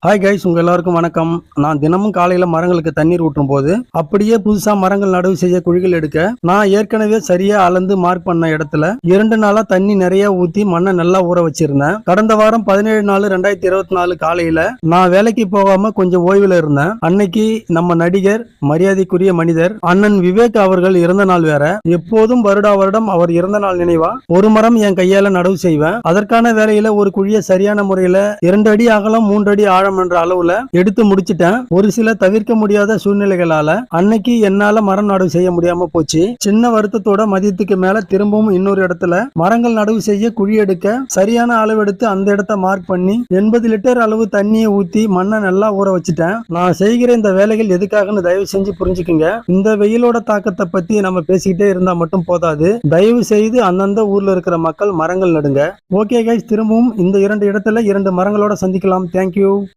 Hi guys, உங்க எல்லாருக்கும் வணக்கம். நான் தினமும் காலையில மரங்களுக்கு தண்ணீர் ஊற்றும் போது அப்படியே புதுசா மரங்கள் நடவு செய்ய குழிகள் எடுக்க நான் ஏற்கனவே சரியா அளந்து மார்க் பண்ண இடத்துல 2 நாளா தண்ணி நிறைய ஊத்தி மண்ணை நல்லா ஊற வச்சிருந்தேன். கடந்த வாரம் 17/4/2024 காலையில நான் வேலைக்கு போகாம கொஞ்சம் ஓய்வுல இருந்தேன். அன்னைக்கு நம்ம நடிகர், மரியாதைக்குரிய மனிதர் அண்ணன் விவேக் அவர்கள் இறந்த நாள் வேற. எப்போதும் வருடா வருடம் அவர் இறந்த நாள் நினைவா ஒரு மரம் என் கையால நடவு செய்வேன். அதற்கான வேலையில ஒரு குழியை சரியான முறையில 2 அடி அகலம் 3 அடி ஆழம் என்ற அளவுல எடுத்து முடிச்சிட்டேன். ஒரு சில தவிர்க்க முடியாத சூழ்நிலைகளால அன்னைக்கு என்னால மரம் நடவு செய்ய முடியாம போச்சு. சின்ன வருத்தத்தோட மதியத்துக்கு மேல திரும்பவும் இன்னொரு இடத்துல மரங்கள் நடவு செய்ய குழி எடுக்க சரியான அளவு எடுத்து அந்த இடத்த மார்க் பண்ணி 80 லிட்டர் அளவு தண்ணியை ஊத்தி மண்ணை நல்லா ஊற வச்சுட்டேன். நான் செய்கிற இந்த வேலைகள் எதுக்காகன்னு தயவு செஞ்சு புரிஞ்சுக்குங்க. இந்த வெயிலோட தாக்கத்தை பத்தி நம்ம பேசிக்கிட்டே இருந்தா மட்டும் போதாது. தயவு செய்து அந்தந்த ஊர்ல இருக்கிற மக்கள் மரங்கள் நடுங்க. ஓகே கைஸ், திரும்பவும் இந்த 2 இடத்துல 2 மரங்களோட சந்திக்கலாம். தேங்க்யூ.